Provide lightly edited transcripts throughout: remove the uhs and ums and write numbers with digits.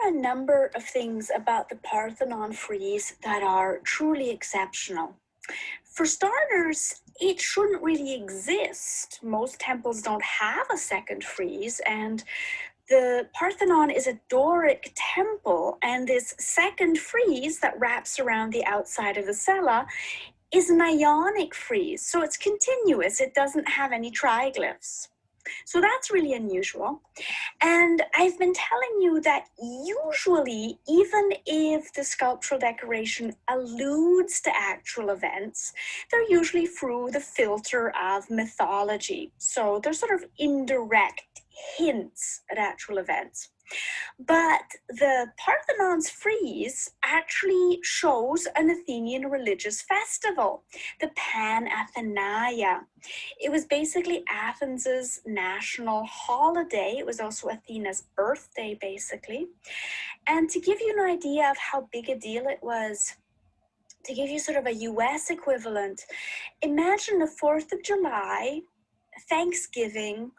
a number of things about the Parthenon frieze that are truly exceptional. For starters, it shouldn't really exist. Most temples don't have a second frieze, and the Parthenon is a Doric temple, and this second frieze that wraps around the outside of the cella is an Ionic frieze, so it's continuous. It doesn't have any triglyphs. So that's really unusual. And I've been telling you that usually, even if the sculptural decoration alludes to actual events, they're usually through the filter of mythology. So they're sort of indirect hints at actual events. But the Parthenon's frieze actually shows an Athenian religious festival, the Pan-Athenaia. It was basically Athens's national holiday. It was also Athena's birthday, basically. And to give you an idea of how big a deal it was, to give you sort of a US equivalent, imagine the 4th of July, Thanksgiving,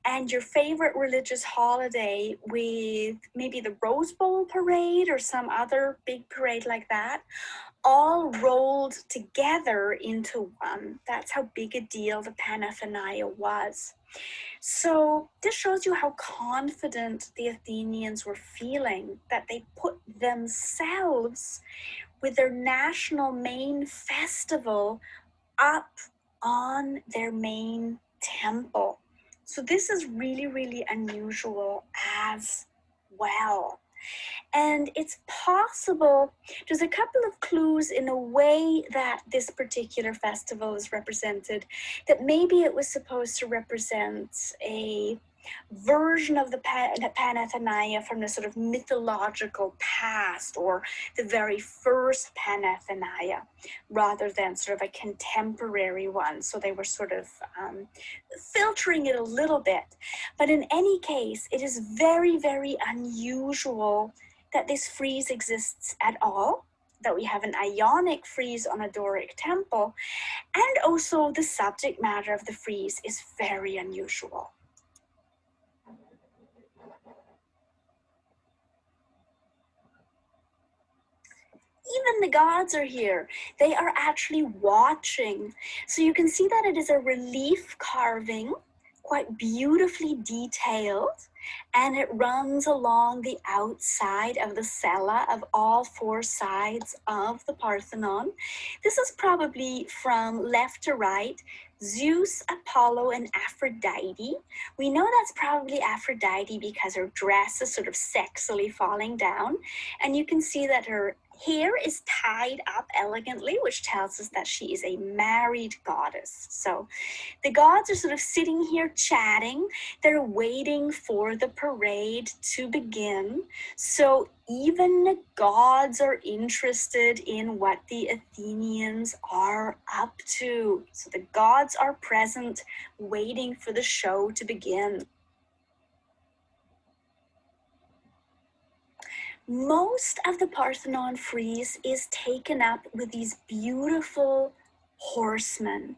and your favorite religious holiday with maybe the Rose Bowl parade or some other big parade like that, all rolled together into one. That's how big a deal the Pan-Athenaia was. So this shows you how confident the Athenians were feeling, that they put themselves with their national main festival up on their main temple. So this is really, really unusual as well. And it's possible, there's a couple of clues in a way that this particular festival is represented, that maybe it was supposed to represent a version of the Pan-Athenaia from the sort of mythological past, or the very first Pan-Athenaia, rather than sort of a contemporary one. So they were sort of filtering it a little bit. But in any case, it is very, very unusual that this frieze exists at all, that we have an Ionic frieze on a Doric temple, and also the subject matter of the frieze is very unusual. Even the gods are here. They are actually watching. So you can see that it is a relief carving, quite beautifully detailed, and it runs along the outside of the cella of all 4 sides of the Parthenon. This is probably from left to right, Zeus, Apollo, and Aphrodite. We know that's probably Aphrodite because her dress is sort of sexily falling down, and you can see that her hair is tied up elegantly, which tells us that she is a married goddess. So the gods are sort of sitting here chatting. They're waiting for the parade to begin. So even the gods are interested in what the Athenians are up to. So the gods are present, waiting for the show to begin. Most of the Parthenon frieze is taken up with these beautiful horsemen.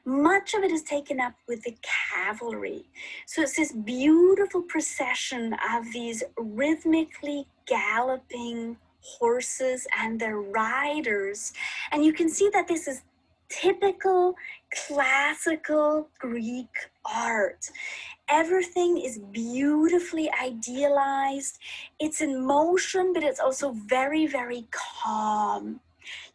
Much of it is taken up with the cavalry. So it's this beautiful procession of these rhythmically galloping horses and their riders. And you can see that this is typical classical Greek art. Everything is beautifully idealized. It's in motion, but it's also very, very calm.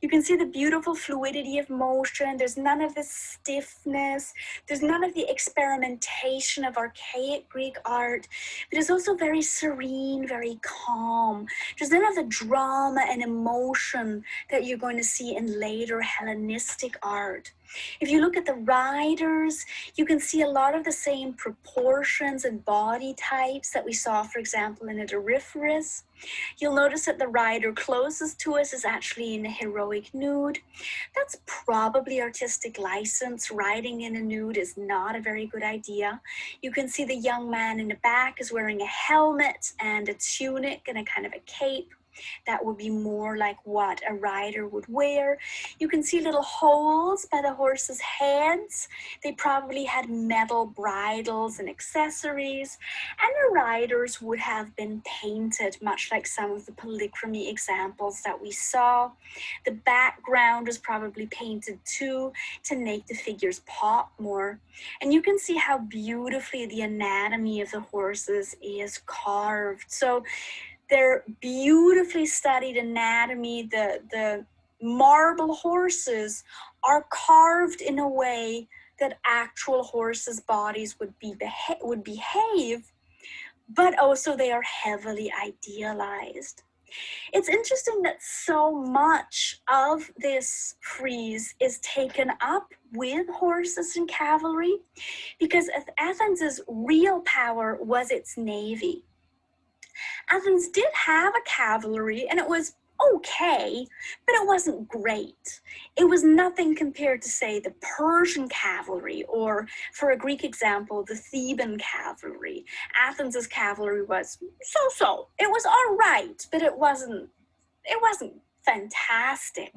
You can see the beautiful fluidity of motion. There's none of the stiffness. There's none of the experimentation of archaic Greek art, but it's also very serene, very calm. There's none of the drama and emotion that you're going to see in later Hellenistic art. If you look at the riders, you can see a lot of the same proportions and body types that we saw, for example, in a Doryphorus. You'll notice that the rider closest to us is actually in a heroic nude. That's probably artistic license. Riding in a nude is not a very good idea. You can see the young man in the back is wearing a helmet and a tunic and a kind of a cape. That would be more like what a rider would wear. You can see little holes by the horses' heads. They probably had metal bridles and accessories, and the riders would have been painted, much like some of the polychromy examples that we saw. The background was probably painted too to make the figures pop more. And you can see how beautifully the anatomy of the horses is carved. So their beautifully studied anatomy, the marble horses are carved in a way that actual horses' bodies would behave, but also they are heavily idealized. It's interesting that so much of this frieze is taken up with horses and cavalry, because Athens's real power was its navy. Athens did have a cavalry, and it was okay, but it wasn't great. It was nothing compared to, say, the Persian cavalry, or, for a Greek example, the Theban cavalry. Athens's cavalry was so-so. It was all right, but it wasn't fantastic.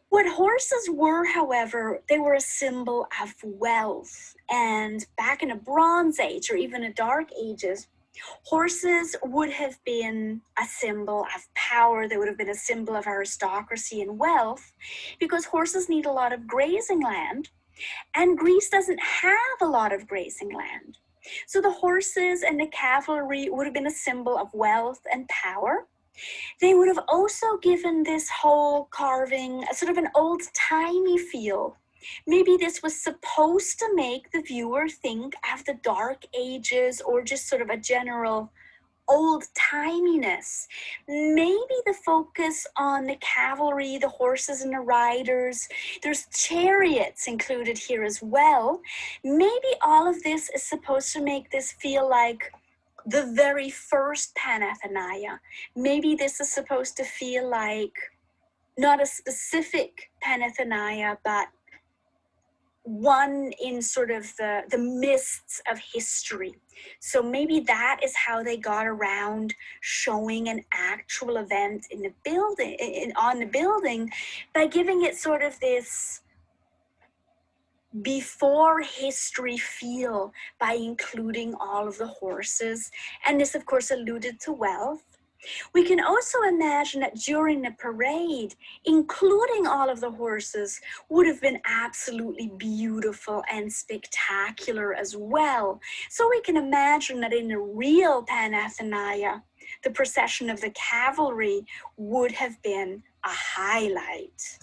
What horses were, however, they were a symbol of wealth. And back in a Bronze Age, or even a Dark Ages, horses would have been a symbol of power. They would have been a symbol of aristocracy and wealth, because horses need a lot of grazing land, and Greece doesn't have a lot of grazing land. So the horses and the cavalry would have been a symbol of wealth and power. They would have also given this whole carving a sort of an old-timey feel. Maybe this was supposed to make the viewer think of the Dark Ages, or just sort of a general old-timiness. Maybe the focus on the cavalry, the horses and the riders, there's chariots included here as well. Maybe all of this is supposed to make this feel like the very first Panathenaia. Maybe this is supposed to feel like not a specific Panathenaia, but one in sort of the mists of history. So maybe that is how they got around showing an actual event in the building, on the building, by giving it sort of this before history feel, by including all of the horses. And this, of course, alluded to wealth. We can also imagine that during the parade, including all of the horses would have been absolutely beautiful and spectacular as well. So we can imagine that in the real Panathenaia, the procession of the cavalry would have been a highlight.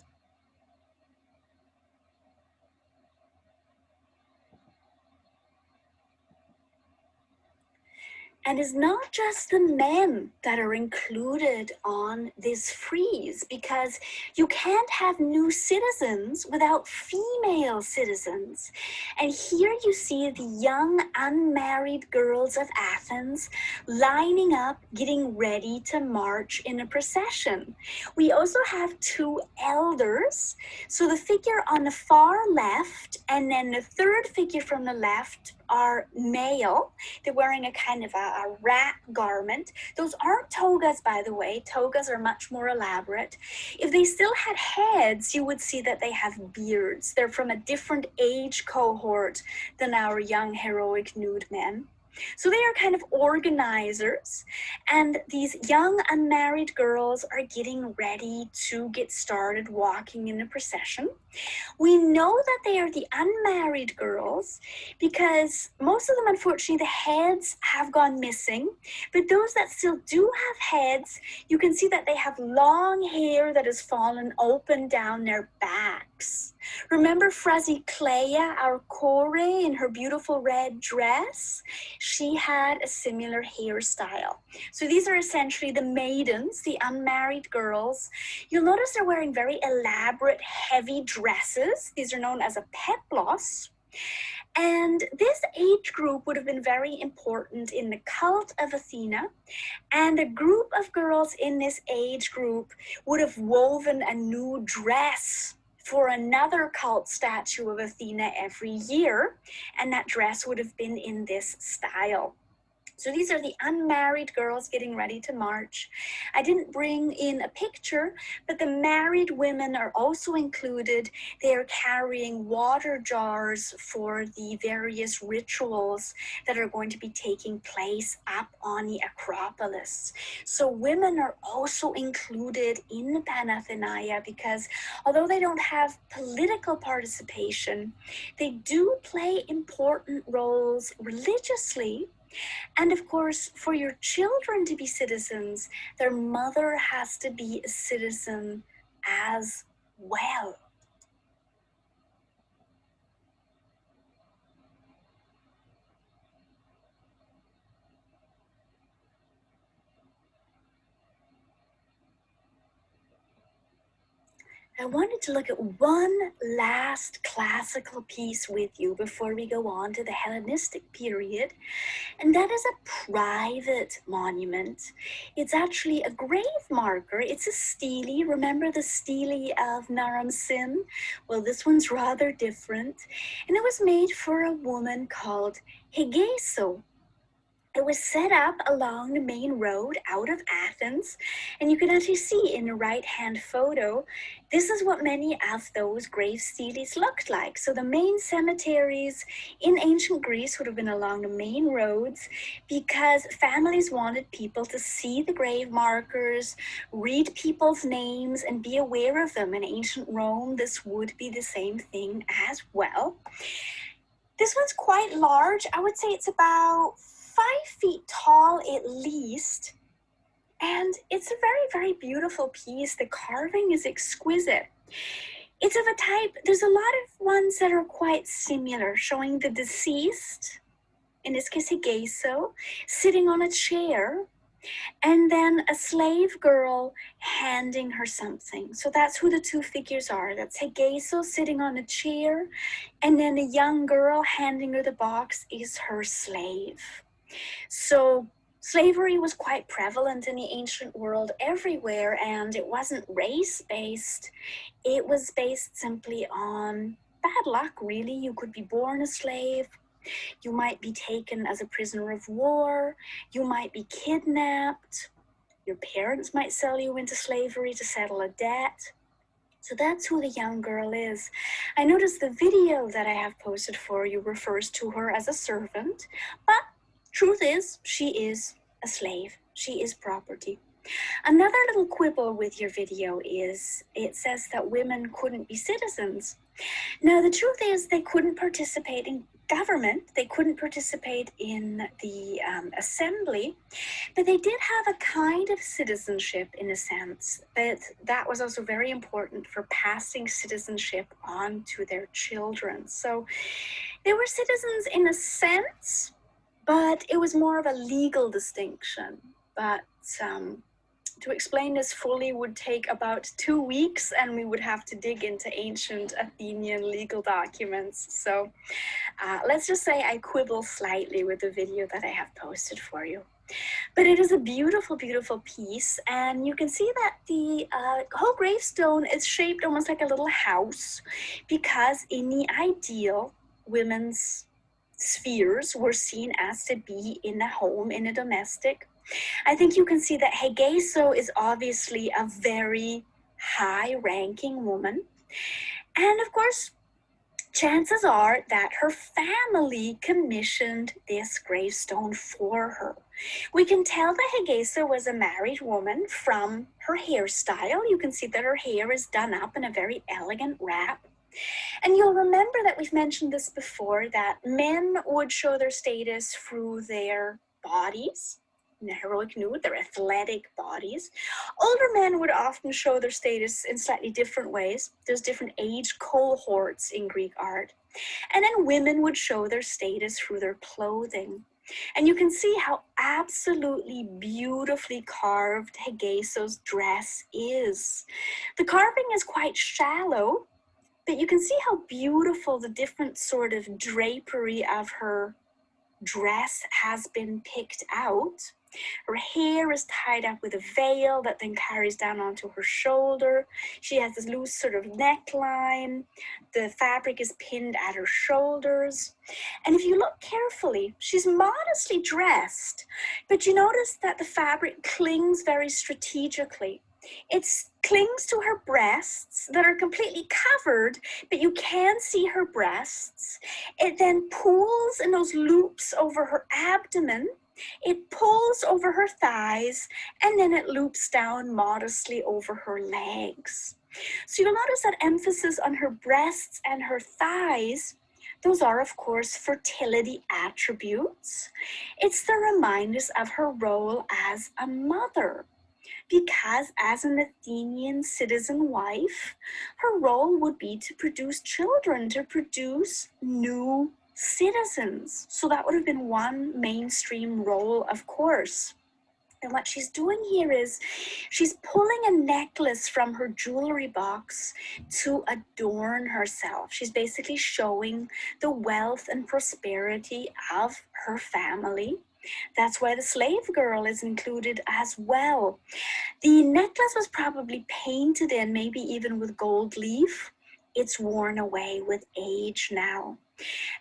And it's not just the men that are included on this frieze, because you can't have new citizens without female citizens. And here you see the young unmarried girls of Athens lining up, getting ready to march in a procession. We also have two elders. So the figure on the far left, and then the third figure from the left, are male. They're wearing a kind of a wrap garment. Those aren't togas, by the way. Togas are much more elaborate. If they still had heads, you would see that they have beards. They're from a different age cohort than our young heroic nude men. So they are kind of organizers, and these young unmarried girls are getting ready to get started walking in the procession. We know that they are the unmarried girls because most of them, unfortunately, the heads have gone missing, but those that still do have heads, you can see that they have long hair that has fallen open down their backs. Remember Phryxicleia, our Kore, in her beautiful red dress? She had a similar hairstyle. So these are essentially the maidens, the unmarried girls. You'll notice they're wearing very elaborate, heavy dresses. These are known as a peplos. And this age group would have been very important in the cult of Athena. And a group of girls in this age group would have woven a new dress for another cult statue of Athena every year, and that dress would have been in this style. So these are the unmarried girls getting ready to march. I didn't bring in a picture, but the married women are also included. They are carrying water jars for the various rituals that are going to be taking place up on the Acropolis. So women are also included in the Panathenaia because although they don't have political participation, they do play important roles religiously. And of course, for your children to be citizens, their mother has to be a citizen as well. I wanted to look at one last classical piece with you before we go on to the Hellenistic period, and that is a private monument. It's actually a grave marker. It's a stele. Remember the stele of Naram Sin? Well, this one's rather different, and it was made for a woman called Hegeso. It was set up along the main road out of Athens, and you can actually see in the right-hand photo, this is what many of those grave steles looked like. So the main cemeteries in ancient Greece would have been along the main roads because families wanted people to see the grave markers, read people's names, and be aware of them. In ancient Rome, this would be the same thing as well. This one's quite large. I would say it's about 5 feet tall at least. And it's a very, very beautiful piece. The carving is exquisite. It's of a type, there's a lot of ones that are quite similar, showing the deceased, in this case Hegeso, sitting on a chair, and then a slave girl handing her something. So that's who the two figures are. That's Hegeso sitting on a chair, and then a young girl handing her the box is her slave. So slavery was quite prevalent in the ancient world everywhere, and it wasn't race-based. It was based simply on bad luck, really. You could be born a slave. You might be taken as a prisoner of war. You might be kidnapped. Your parents might sell you into slavery to settle a debt. So that's who the young girl is. I noticed the video that I have posted for you refers to her as a servant, but truth is, she is a slave. She is property. Another little quibble with your video is it says that women couldn't be citizens. Now, the truth is they couldn't participate in government, they couldn't participate in the assembly, but they did have a kind of citizenship in a sense, but that was also very important for passing citizenship on to their children. So they were citizens in a sense, but it was more of a legal distinction. But to explain this fully would take about 2 weeks, and we would have to dig into ancient Athenian legal documents. So let's just say I quibble slightly with the video that I have posted for you. But it is a beautiful, beautiful piece, and you can see that the whole gravestone is shaped almost like a little house, because in the ideal, women's spheres were seen as to be in a home, in a domestic. I think you can see that Hegeso is obviously a very high-ranking woman. And of course, chances are that her family commissioned this gravestone for her. We can tell that Hegeso was a married woman from her hairstyle. You can see that her hair is done up in a very elegant wrap. And you'll remember that we've mentioned this before, that men would show their status through their bodies. In the heroic nude, their athletic bodies. Older men would often show their status in slightly different ways. There's different age cohorts in Greek art. And then women would show their status through their clothing. And you can see how absolutely beautifully carved Hegeso's dress is. The carving is quite shallow, but you can see how beautiful the different sort of drapery of her dress has been picked out. Her hair is tied up with a veil that then carries down onto her shoulder. She has this loose sort of neckline. The fabric is pinned at her shoulders. And if you look carefully, she's modestly dressed, but you notice that the fabric clings very strategically. It clings to her breasts that are completely covered, but you can see her breasts. It then pulls in those loops over her abdomen. It pulls over her thighs, and then it loops down modestly over her legs. So you'll notice that emphasis on her breasts and her thighs. Those are, of course, fertility attributes. It's the reminders of her role as a mother, because as an Athenian citizen wife, her role would be to produce children, to produce new citizens. So that would have been one mainstream role, of course. And what she's doing here is she's pulling a necklace from her jewelry box to adorn herself. She's basically showing the wealth and prosperity of her family. That's why the slave girl is included as well. The necklace was probably painted in, maybe even with gold leaf. It's worn away with age now.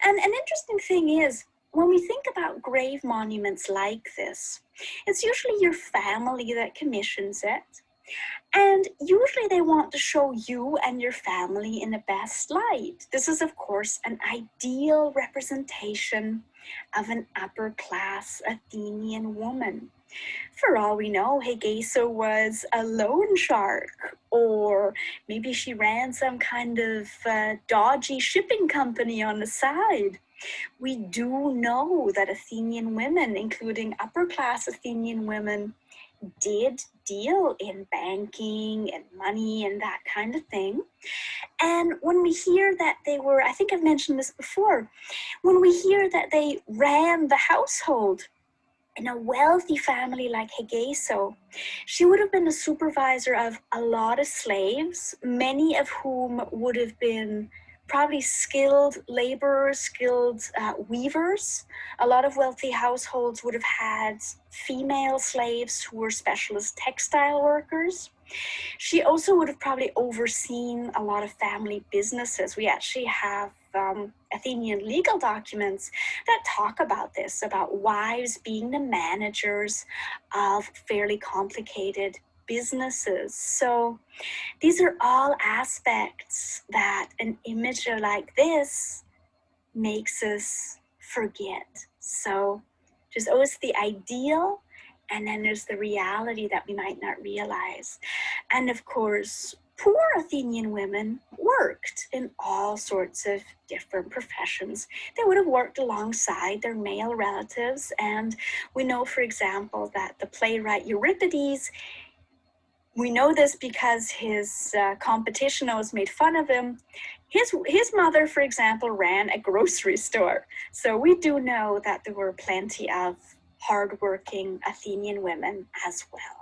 And an interesting thing is, when we think about grave monuments like this, it's usually your family that commissions it. And usually they want to show you and your family in the best light. This is, of course, an ideal representation of an upper class Athenian woman. For all we know, Hegeso was a loan shark, or maybe she ran some kind of dodgy shipping company on the side. We do know that Athenian women, including upper class Athenian women, did deal in banking and money and that kind of thing. And when we hear that they were, I think I've mentioned this before, when we hear that they ran the household in a wealthy family like Hegeso, she would have been the supervisor of a lot of slaves, many of whom would have been probably skilled laborers, skilled weavers. A lot of wealthy households would have had female slaves who were specialist textile workers. She also would have probably overseen a lot of family businesses. We actually have Athenian legal documents that talk about this, about wives being the managers of fairly complicated businesses. So these are all aspects that an image like this makes us forget. So there's always the ideal, and then there's the reality that we might not realize. And of course, poor Athenian women worked in all sorts of different professions. They would have worked alongside their male relatives. And we know, for example, that the playwright Euripides, we know this because his competitionos made fun of him. His mother, for example, ran a grocery store. So we do know that there were plenty of hardworking Athenian women as well.